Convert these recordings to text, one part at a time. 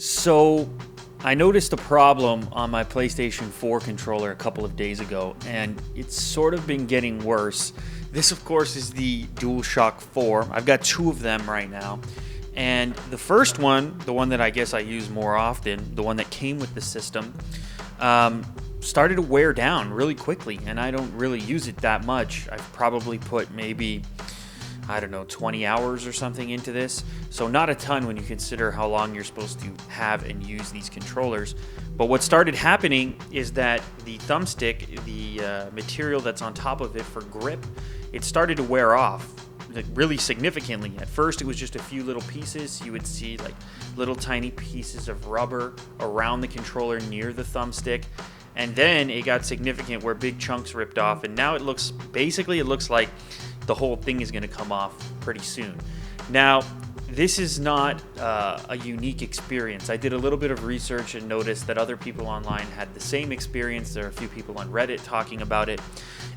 So, I noticed a problem on my PlayStation 4 controller a couple of days ago, and it's sort of been getting worse. This, of course, is the DualShock 4. I've got two of them right now. And the first one, the one that I guess I use more often, the one that came with the system, started to wear down really quickly, and I don't really use it that much. I've probably put maybe, I don't know, 20 hours or something into this. So not a ton when you consider how long you're supposed to have and use these controllers. But what started happening is that the thumbstick, the material that's on top of it for grip, it started to wear off really significantly. At first it was just a few little pieces. You would see like little tiny pieces of rubber around the controller near the thumbstick. And then it got significant where big chunks ripped off, and now it looks like the whole thing is going to come off pretty soon. Now, this is not a unique experience. I did a little bit of research and noticed that other people online had the same experience. There are a few people on Reddit talking about it,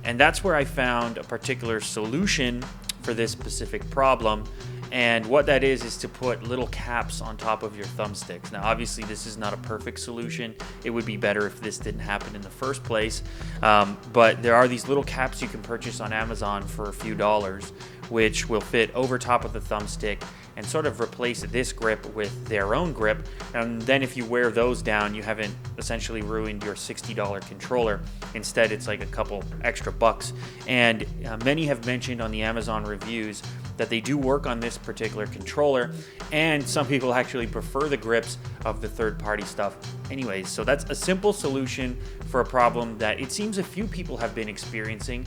and that's where I found a particular solution for this specific problem. And what that is to put little caps on top of your thumbsticks. Now, obviously, this is not a perfect solution. It would be better if this didn't happen in the first place. But there are these little caps you can purchase on Amazon for a few dollars, which will fit over top of the thumbstick and sort of replace this grip with their own grip. And then if you wear those down, you haven't essentially ruined your $60 controller. Instead, it's like a couple extra bucks. And many have mentioned on the Amazon reviews that they do work on this particular controller, and some people actually prefer the grips of the third-party stuff anyways. So that's a simple solution for a problem that it seems a few people have been experiencing,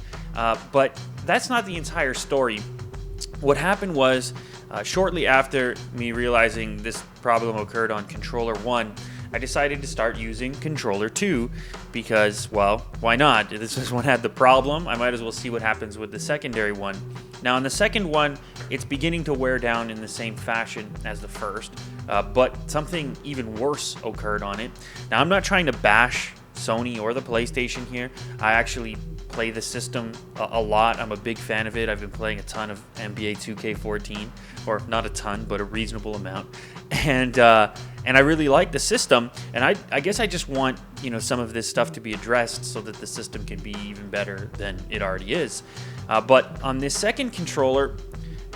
but that's not the entire story. What happened was, shortly after me realizing this problem occurred on controller 1, I decided to start using controller 2 because, well, why not? This one had the problem. I might as well see what happens with the secondary one. Now, on the second one, it's beginning to wear down in the same fashion as the first, but something even worse occurred on it. Now, I'm not trying to bash Sony or the PlayStation here. I actually play the system a lot. I'm a big fan of it. I've been playing a ton of NBA 2K14, or not a ton, but a reasonable amount. And I really like the system. And I guess I just want, some of this stuff to be addressed so that the system can be even better than it already is. But on this second controller,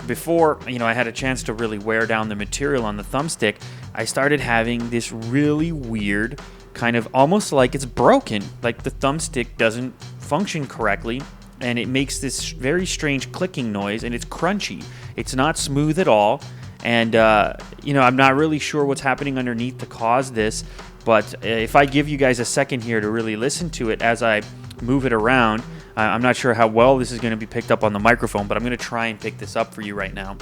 before I had a chance to really wear down the material on the thumbstick, I started having this really weird kind of almost like it's broken, like the thumbstick doesn't function correctly, and it makes this very strange clicking noise, and it's crunchy. It's not smooth at all, and I'm not really sure what's happening underneath to cause this, but if I give you guys a second here to really listen to it as I move it around, I'm not sure how well this is going to be picked up on the microphone, but I'm going to try and pick this up for you right now.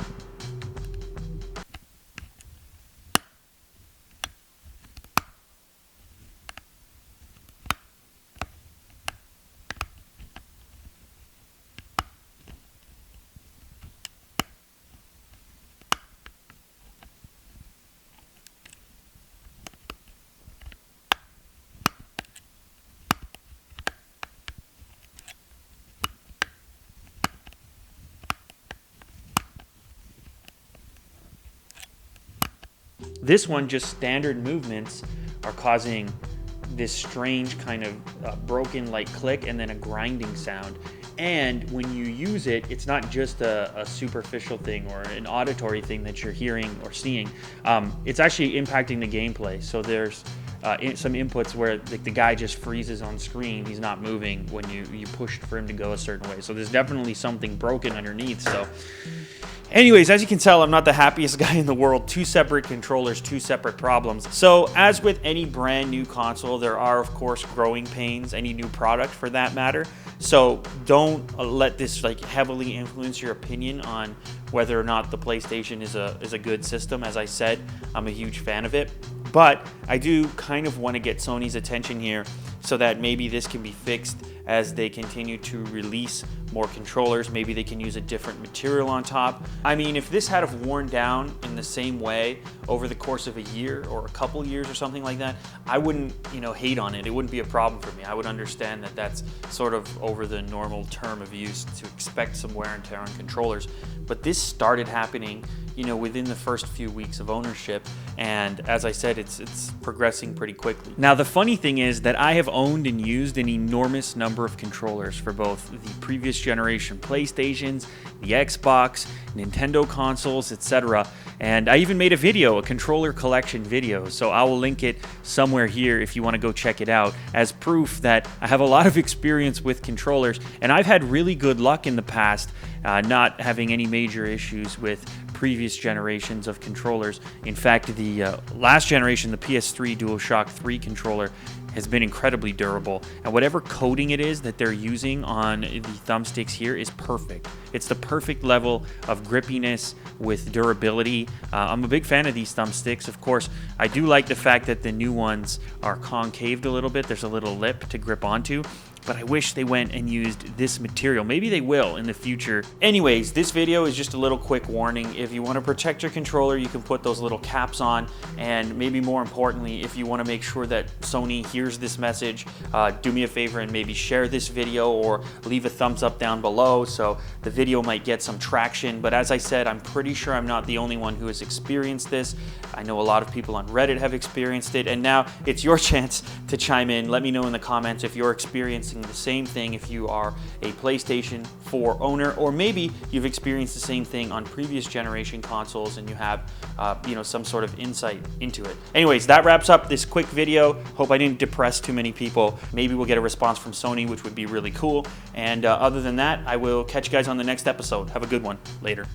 This one, just standard movements are causing this strange kind of broken like click and then a grinding sound. And when you use it, it's not just a superficial thing or an auditory thing that you're hearing or seeing. It's actually impacting the gameplay. So there's some inputs where the guy just freezes on screen. He's not moving when you push for him to go a certain way. So there's definitely something broken underneath. So anyways, as you can tell, I'm not the happiest guy in the world. Two separate controllers, two separate problems. So as with any brand new console, there are, of course, growing pains, any new product for that matter. So don't let this heavily influence your opinion on whether or not the PlayStation is a good system. As I said, I'm a huge fan of it. But I do kind of want to get Sony's attention here so that maybe this can be fixed as they continue to release more controllers. Maybe they can use a different material on top. I mean, if this had have worn down in the same way over the course of a year or a couple years or something like that, I wouldn't, hate on it. It wouldn't be a problem for me. I would understand that that's sort of over the normal term of use to expect some wear and tear on controllers. But this started happening, within the first few weeks of ownership, and as I said, it's progressing pretty quickly. Now, the funny thing is that I have owned and used an enormous number of controllers for both the previous generation PlayStations, the Xbox, Nintendo consoles, etc. And I even made a controller collection video, so I will link it somewhere here if you want to go check it out, as proof that I have a lot of experience with controllers, and I've had really good luck in the past not having any major issues with previous generations of controllers. In fact, the last generation, the PS3 DualShock 3 controller, has been incredibly durable, and whatever coating it is that they're using on the thumbsticks here is perfect. It's the perfect level of grippiness with durability. I'm a big fan of these thumbsticks. Of course, I do like the fact that the new ones are concaved a little bit. There's a little lip to grip onto, but I wish they went and used this material. Maybe they will in the future. Anyways, this video is just a little quick warning. If you want to protect your controller, you can put those little caps on, and maybe more importantly, if you want to make sure that Sony hears this message, do me a favor and maybe share this video or leave a thumbs up down below so the video might get some traction. But as I said, I'm pretty sure I'm not the only one who has experienced this. I know a lot of people on Reddit have experienced it, and now it's your chance to chime in. Let me know in the comments if you're experiencing the same thing, if you are a PlayStation 4 owner, or maybe you've experienced the same thing on previous generation consoles and you have some sort of insight into it. Anyways, that wraps up this quick video. Hope I didn't depress too many people. Maybe we'll get a response from Sony, which would be really cool. And other than that, I will catch you guys on the next episode. Have a good one. Later.